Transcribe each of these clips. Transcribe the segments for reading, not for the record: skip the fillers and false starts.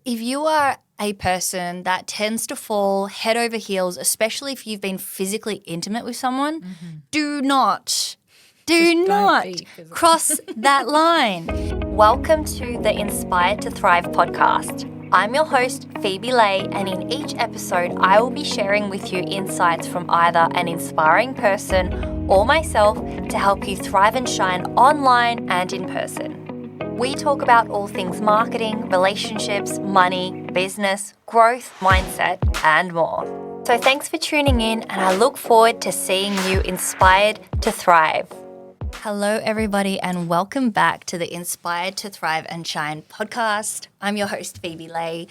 if you are a person that tends to fall head over heels, especially if you've been physically intimate with someone, do not cross that line. Welcome to the Inspired to Thrive podcast. I'm your host, Phoebe Lay, and in each episode, I will be sharing with you insights from either an inspiring person or myself to help you thrive and shine online and in person. We talk about all things marketing, relationships, money, business, growth, mindset, and more. So thanks for tuning in, and I look forward to seeing you inspired to thrive. Hello, everybody, and welcome back to the Inspired to Thrive and Shine podcast. I'm your host, Phoebe Lay,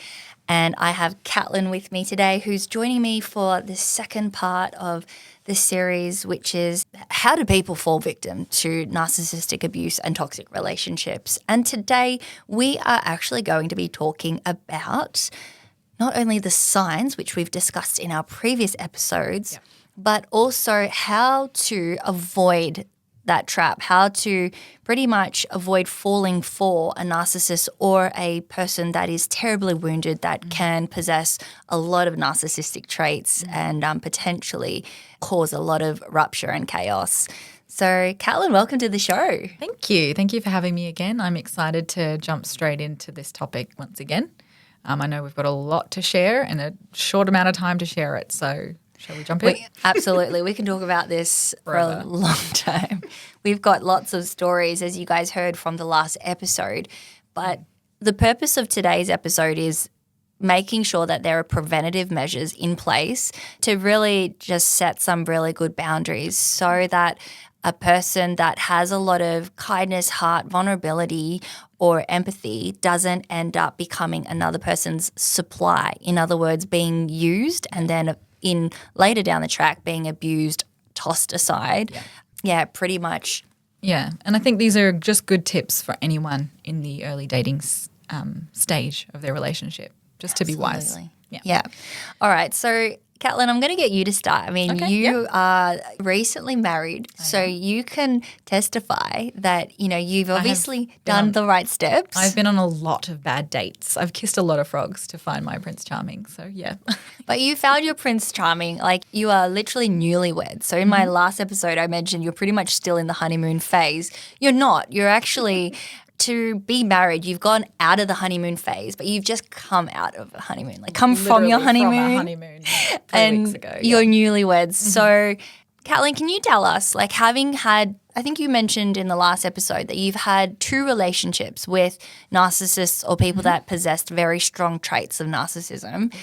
and I have Catlin with me today, who's joining me for the second part of the series, which is how do people fall victim to narcissistic abuse and toxic relationships. And today we are actually going to be talking about not only the signs, which we've discussed in our previous episodes, but also how to avoid that trap, how to pretty much avoid falling for a narcissist or a person that is terribly wounded that can possess a lot of narcissistic traits and potentially cause a lot of rupture and chaos. So, Catlin, welcome to the show. Thank you. Thank you for having me again. I'm excited to jump straight into this topic once again. I know we've got a lot to share and a short amount of time to share it, so shall we jump in? Absolutely. We can talk about this for a long time. We've got lots of stories, as you guys heard from the last episode. But the purpose of today's episode is making sure that there are preventative measures in place to really just set some really good boundaries so that a person that has a lot of kindness, heart, vulnerability, or empathy doesn't end up becoming another person's supply. In other words, being used and then in later down the track being abused, tossed aside. Yeah, pretty much. Yeah, and I think these are just good tips for anyone in the early dating stage of their relationship, just to be wise. Yeah. All right, so Catlin, I'm going to get you to start. I mean, you are recently married, so you can testify that, you know, you've obviously done the right steps. I've been on a lot of bad dates. I've kissed a lot of frogs to find my Prince Charming, so yeah. But you found your Prince Charming, like you are literally newlywed. So in my last episode, I mentioned you're pretty much still in the honeymoon phase. You're not. You're actually... To be married, you've gone out of the honeymoon phase, but you've just come out of a honeymoon, like come from your honeymoon. From a honeymoon 3 weeks ago. You're newlyweds. So, Catlin, can you tell us, like having had, I think you mentioned in the last episode that you've had 2 relationships with narcissists or people that possessed very strong traits of narcissism.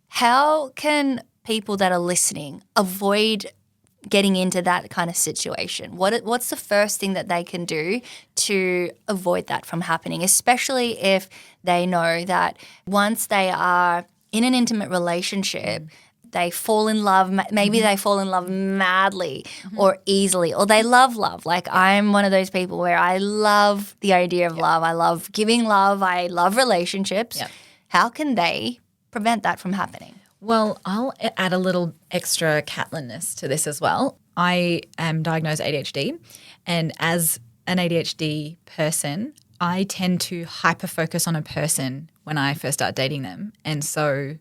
How can people that are listening avoid getting into that kind of situation? What's the first thing that they can do to avoid that from happening, especially if they know that once they are in an intimate relationship, they fall in love, maybe they fall in love madly or easily, or they love love. Like I'm one of those people where I love the idea of love. I love giving love. I love relationships. How can they prevent that from happening? Well, I'll add a little extra Catlinness to this as well. I am diagnosed ADHD, and as an ADHD person, I tend to hyper-focus on a person when I first start dating them, and so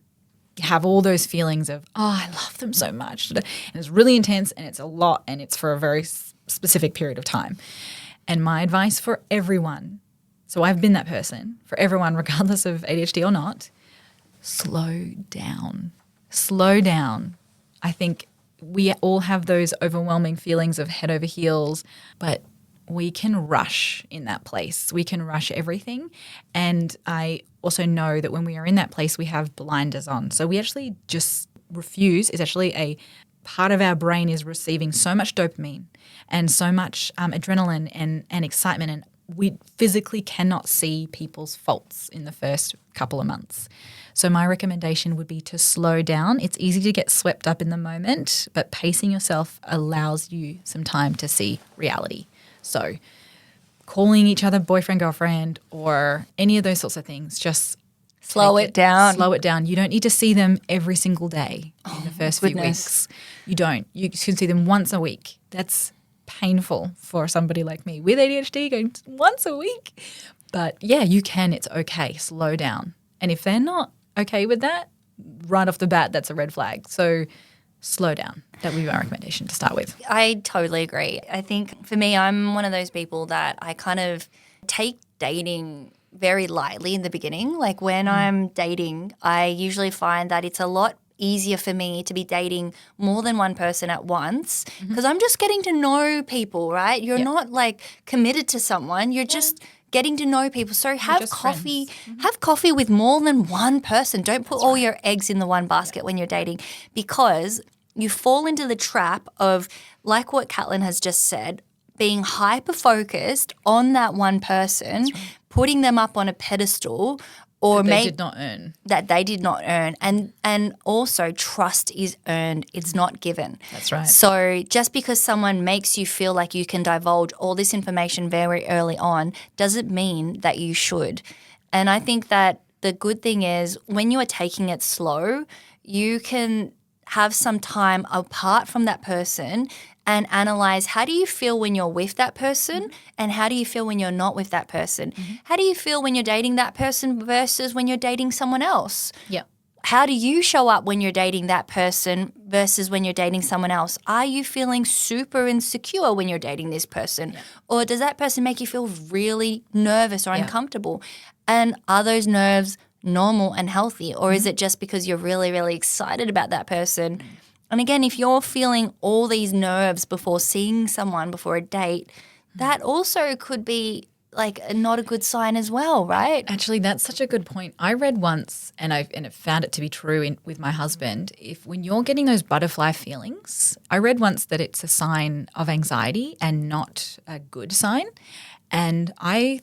have all those feelings of, oh, I love them so much. And it's really intense, and it's a lot, and it's for a very specific period of time. And my advice for everyone, so I've been that person, for everyone regardless of ADHD or not, slow down. Slow down. I think we all have those overwhelming feelings of head over heels, but we can rush in that place. We can rush everything. And I also know that when we are in that place, we have blinders on. So we actually just refuse. It's actually a part of our brain is receiving so much dopamine and so much adrenaline and excitement, and we physically cannot see people's faults in the first couple of months. So my recommendation would be to slow down. It's easy to get swept up in the moment, but pacing yourself allows you some time to see reality. So calling each other boyfriend, girlfriend, or any of those sorts of things, just slow it down. Slow it down. You don't need to see them every single day in the first few weeks. You don't. You can see them once a week. That's painful for somebody like me with ADHD going once a week. But yeah, you can. It's okay. Slow down. And if they're not okay with that, right off the bat, that's a red flag. So slow down. That would be my recommendation to start with. I totally agree. I think for me, I'm one of those people that I kind of take dating very lightly in the beginning. Like when I'm dating, I usually find that it's a lot easier for me to be dating more than one person at once because I'm just getting to know people, right? You're not like committed to someone. You're just getting to know people. So have coffee, have coffee with more than one person. Don't put all your eggs in the one basket when you're dating, because you fall into the trap of, like what Catlin has just said, being hyper-focused on that one person, putting them up on a pedestal or that they did not earn. That they did not earn. And also trust is earned. It's not given. That's right. So just because someone makes you feel like you can divulge all this information very early on doesn't mean that you should. And I think that the good thing is when you are taking it slow, you can have some time apart from that person and analyze, how do you feel when you're with that person and how do you feel when you're not with that person? How do you feel when you're dating that person versus when you're dating someone else? Yeah. How do you show up when you're dating that person versus when you're dating someone else? Are you feeling super insecure when you're dating this person? Yeah. Or does that person make you feel really nervous or uncomfortable? And are those nerves normal and healthy, or is it just because you're really, really excited about that person? And again, if you're feeling all these nerves before seeing someone, before a date, that also could be like not a good sign as well, right? Actually, that's such a good point. I read once, and I found it to be true with my husband, when you're getting those butterfly feelings, I read once that it's a sign of anxiety and not a good sign. And I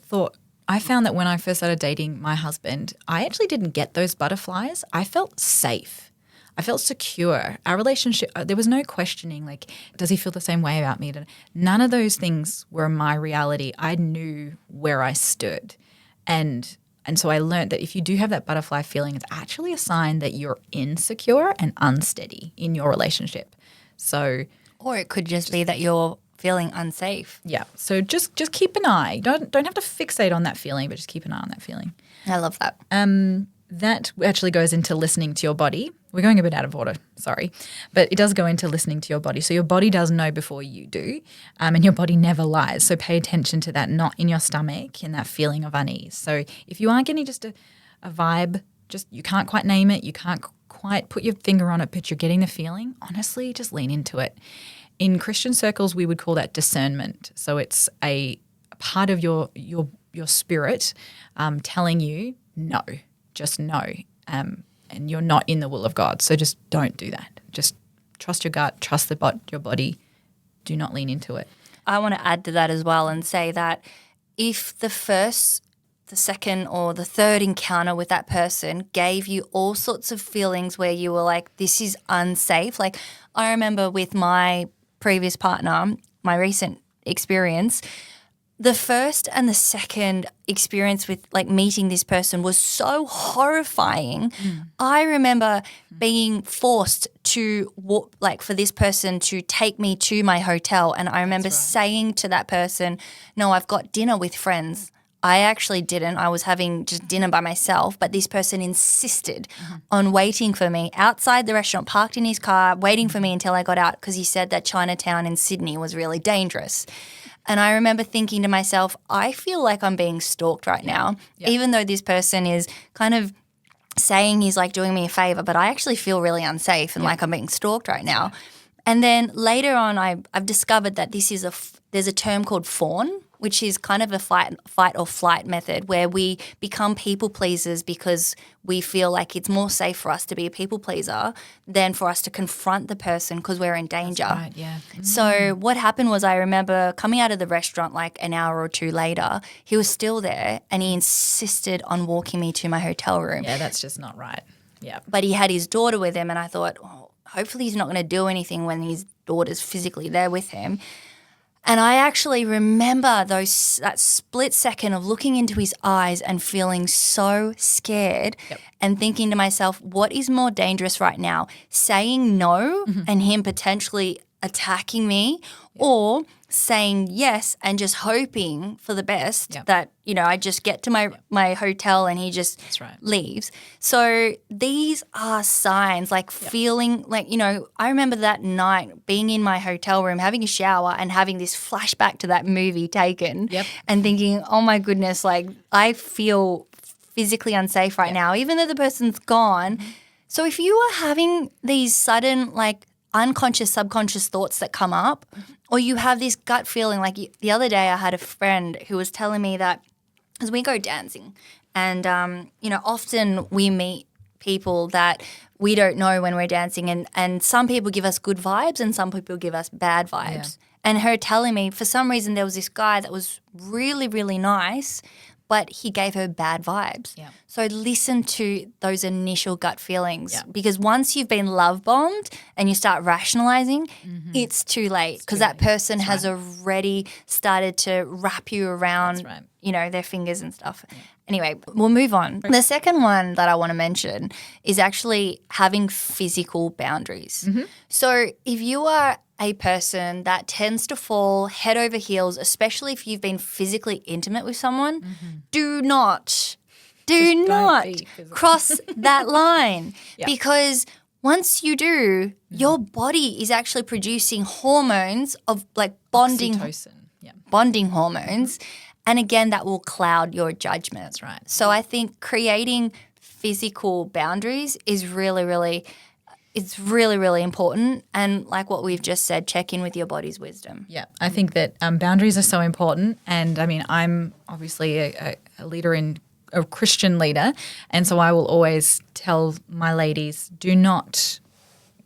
found that when I first started dating my husband, I actually didn't get those butterflies. I felt safe. I felt secure. Our relationship, there was no questioning, like, does he feel the same way about me? None of those things were my reality. I knew where I stood. And so I learned that if you do have that butterfly feeling, it's actually a sign that you're insecure and unsteady in your relationship. So, or it could just be that you're feeling unsafe. Yeah. So just keep an eye. Don't have to fixate on that feeling, but just keep an eye on that feeling. I love that. That actually goes into listening to your body. We're going a bit out of order, sorry. But it does go into listening to your body. So your body does know before you do, and your body never lies. So pay attention to that knot in your stomach and that feeling of unease. So if you are getting just a vibe, just you can't quite name it, you can't quite put your finger on it, but you're getting the feeling, honestly, just lean into it. In Christian circles, we would call that discernment. So it's a part of your spirit telling you no. Just no, and you're not in the will of God. So just don't do that. Just trust your gut, trust your body. Do not lean into it. I want to add to that as well and say that if the first, the second or the third encounter with that person gave you all sorts of feelings where you were like, this is unsafe. Like I remember with my previous partner, my recent experience, the first and the second experience with like meeting this person was so horrifying. I remember being forced to walk, like for this person to take me to my hotel, and I remember saying to that person, no, I've got dinner with friends. I actually didn't. I was having just dinner by myself, but this person insisted on waiting for me outside the restaurant, parked in his car, waiting for me until I got out because he said that Chinatown in Sydney was really dangerous. And I remember thinking to myself, I feel like I'm being stalked right now, even though this person is kind of saying he's like doing me a favor, but I actually feel really unsafe and like I'm being stalked right now. And then later on, I've discovered that there's a term called fawn, which is kind of a fight or flight method where we become people pleasers because we feel like it's more safe for us to be a people pleaser than for us to confront the person because we're in danger. That's right, yeah. So what happened was I remember coming out of the restaurant like an hour or two later, he was still there and he insisted on walking me to my hotel room. Yeah, that's just not right. Yeah. But he had his daughter with him and I thought, oh, hopefully he's not going to do anything when his daughter's physically there with him. And I actually remember that split second of looking into his eyes and feeling so scared and thinking to myself, what is more dangerous right now? Saying no and him potentially attacking me or saying yes and just hoping for the best Yep. that, I just get to my hotel and he just That's right. leaves. So these are signs, like feeling like, I remember that night being in my hotel room, having a shower and having this flashback to that movie Taken and thinking, oh my goodness, like I feel physically unsafe right now, even though the person's gone. So if you are having these sudden like unconscious, subconscious thoughts that come up, or you have this gut feeling, like the other day I had a friend who was telling me that as we go dancing and, often we meet people that we don't know when we're dancing and some people give us good vibes and some people give us bad vibes. And her telling me for some reason there was this guy that was really, really nice, but he gave her bad vibes. Yeah. So listen to those initial gut feelings because once you've been love bombed and you start rationalizing, it's too late because that person has already started to wrap you around, their fingers and stuff. Yeah. Anyway, we'll move on. The second one that I want to mention is actually having physical boundaries. So if you are a person that tends to fall head over heels, especially if you've been physically intimate with someone, do not cross that line because once you do, your body is actually producing hormones of like bonding hormones. And again, that will cloud your judgment. That's right. So I think creating physical boundaries is really, really important. And like what we've just said, check in with your body's wisdom. Yeah, I think that boundaries are so important. And I mean, I'm obviously a leader a Christian leader. And so I will always tell my ladies, do not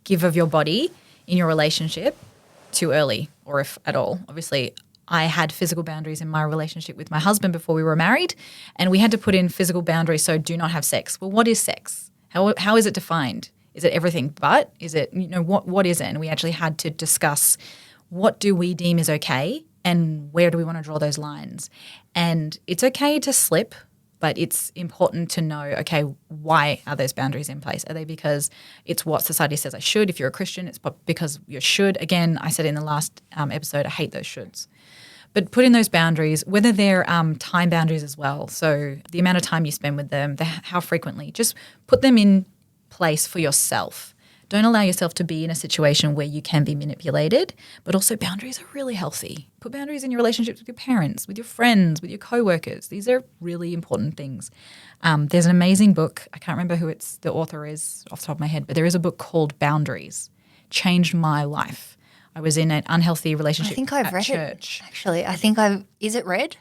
give of your body in your relationship too early or if at all. Obviously, I had physical boundaries in my relationship with my husband before we were married, and we had to put in physical boundaries, so do not have sex. Well, what is sex? How is it defined? Is it everything but? Is it, what is it? And we actually had to discuss what do we deem is okay and where do we want to draw those lines. And it's okay to slip, but it's important to know, okay, why are those boundaries in place? Are they because it's what society says I should? If you're a Christian, it's because you should. Again, I said in the last episode, I hate those shoulds. But put in those boundaries, whether they're time boundaries as well. So the amount of time you spend with them, how frequently, just put them in place for yourself. Don't allow yourself to be in a situation where you can be manipulated, but also boundaries are really healthy. Put boundaries in your relationships with your parents, with your friends, with your coworkers. These are really important things. There's an amazing book. I can't remember who the author is off the top of my head, but there is a book called Boundaries. Changed my life. I was in an unhealthy relationship. I think I've read church. it. Actually, is it red?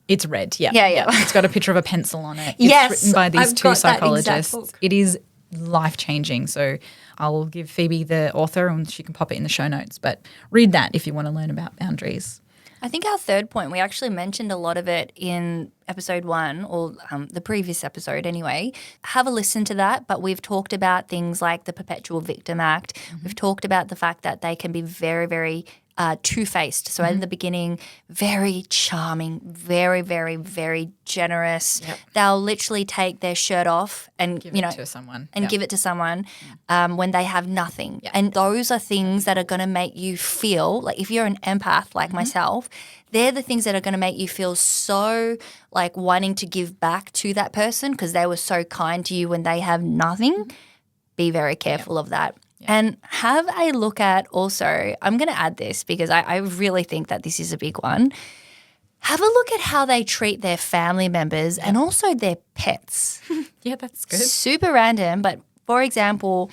It's red, yeah. Yeah. It's got a picture of a pencil on it. Yes, it's written by these I've two got that psychologists. exact book. It is life-changing. So I'll give Phoebe the author and she can pop it in the show notes. But read that if you want to learn about boundaries. I think our third point, we actually mentioned a lot of it in episode 1 or the previous episode anyway. Have a listen to that, but we've talked about things like the Perpetual Victim Act. We've talked about the fact that they can be very, very two-faced. So in the beginning, very charming, very, very, very generous. Yep. They'll literally take their shirt off and give it to someone. And give it to someone when they have nothing. Yep. And those are things that are going to make you feel like if you're an empath like myself, they're the things that are going to make you feel so like wanting to give back to that person because they were so kind to you when they have nothing. Be very careful of that. Yeah. And have a look at also, I'm going to add this because I really think that this is a big one. Have a look at how they treat their family members and also their pets. Yeah, that's good. Super random, but for example,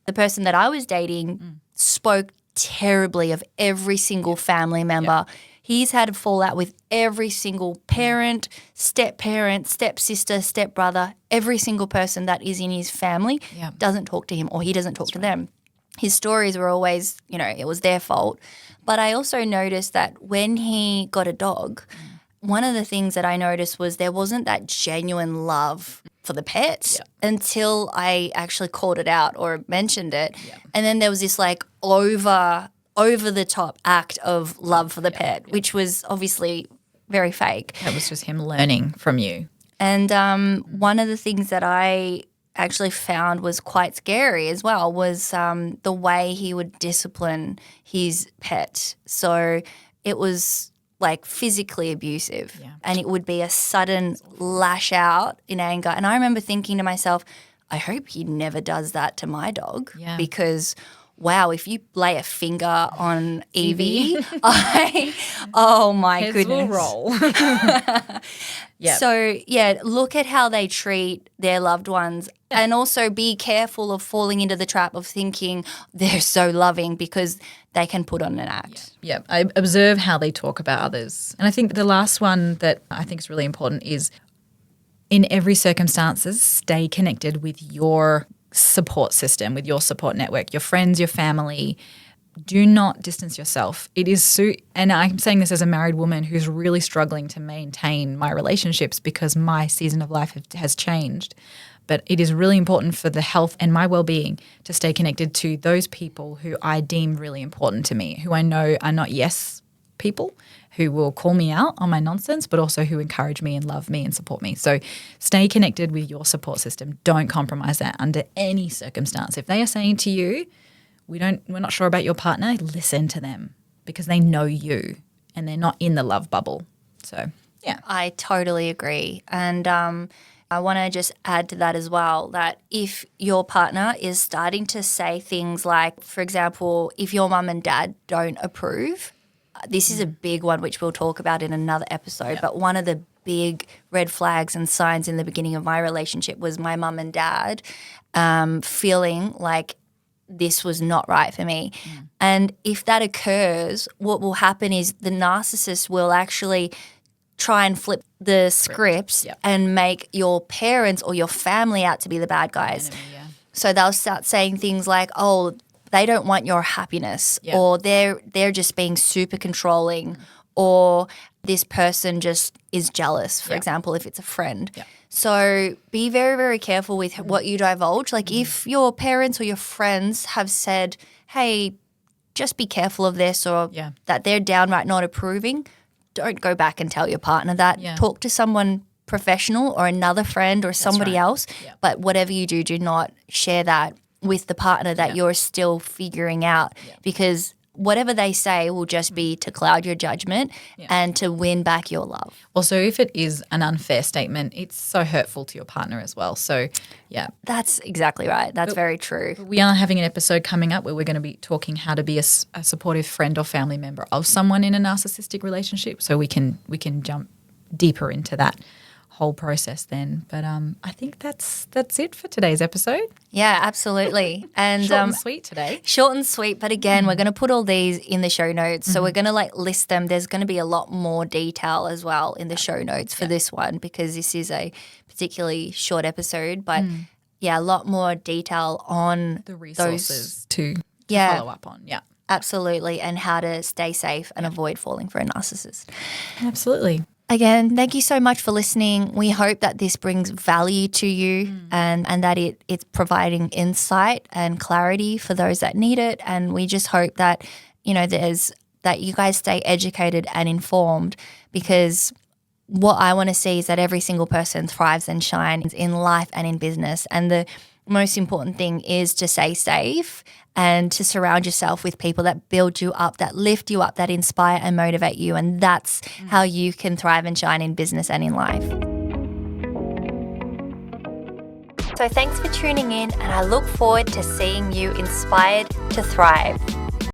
the person that I was dating spoke terribly of every single family member. Yeah. He's had a fallout with every single parent, step-sister, step-brother, every single person that is in his family doesn't talk to him or he doesn't talk to them. His stories were always, it was their fault. But I also noticed that when he got a dog, one of the things that I noticed was there wasn't that genuine love for the pet until I actually called it out or mentioned it. Yeah. And then there was this like over the top act of love for the pet, which was obviously very fake. That was just him learning from you. And one of the things that I actually found was quite scary as well was the way he would discipline his pet. So it was like physically abusive, and it would be a sudden lash out in anger. And I remember thinking to myself, I hope he never does that to my dog, because wow, if you lay a finger on Evie, oh my Heads goodness. will roll. So, look at how they treat their loved ones, and also be careful of falling into the trap of thinking they're so loving because they can put on an act. Yeah, I observe how they talk about others. And I think the last one that I think is really important is in every circumstances, stay connected with your support system, with your support network, your friends, your family. Do not distance yourself. It is and I'm saying this as a married woman who's really struggling to maintain my relationships because my season of life has changed. But it is really important for the health and my well-being to stay connected to those people who I deem really important to me, who I know are not yes people, who will call me out on my nonsense, but also who encourage me and love me and support me. So stay connected with your support system. Don't compromise that under any circumstance. If they are saying to you, we're not sure about your partner, listen to them because they know you and they're not in the love bubble. So, yeah. I totally agree. And I want to just add to that as well, that if your partner is starting to say things like, for example, if your mum and dad don't approve, this is a big one which we'll talk about in another episode, but one of the big red flags and signs in the beginning of my relationship was my mum and dad feeling like this was not right for me. And if that occurs, what will happen is the narcissist will actually try and flip the scripts and make your parents or your family out to be the bad guys. So they'll start saying things like, oh, they don't want your happiness, or they're just being super controlling, or this person just is jealous, for example, if it's a friend. So be very, very careful with what you divulge. Like if your parents or your friends have said, hey, just be careful of this, or that they're downright not approving, don't go back and tell your partner that. Talk to someone professional or another friend or somebody else. But whatever you do, do not share that with the partner that you're still figuring out, because whatever they say will just be to cloud your judgment and to win back your love. Also, if it is an unfair statement, it's so hurtful to your partner as well. So, That's exactly right. That's very true. We are having an episode coming up where we're going to be talking how to be a supportive friend or family member of someone in a narcissistic relationship. So we can jump deeper into that whole process then. But I think that's it for today's episode. Yeah, absolutely. And short and sweet today. Short and sweet, but again, we're going to put all these in the show notes. So we're going to list them. There's going to be a lot more detail as well in the show notes for this one, because this is a particularly short episode, but a lot more detail on the resources to follow up on. Yeah. Absolutely. And how to stay safe and avoid falling for a narcissist. Absolutely. Again, thank you so much for listening. We hope that this brings value to you and that it's providing insight and clarity for those that need it. And we just hope that, that you guys stay educated and informed, because what I want to see is that every single person thrives and shines in life and in business. And the most important thing is to stay safe and to surround yourself with people that build you up, that lift you up, that inspire and motivate you. And that's how you can thrive and shine in business and in life. So thanks for tuning in, and I look forward to seeing you inspired to thrive.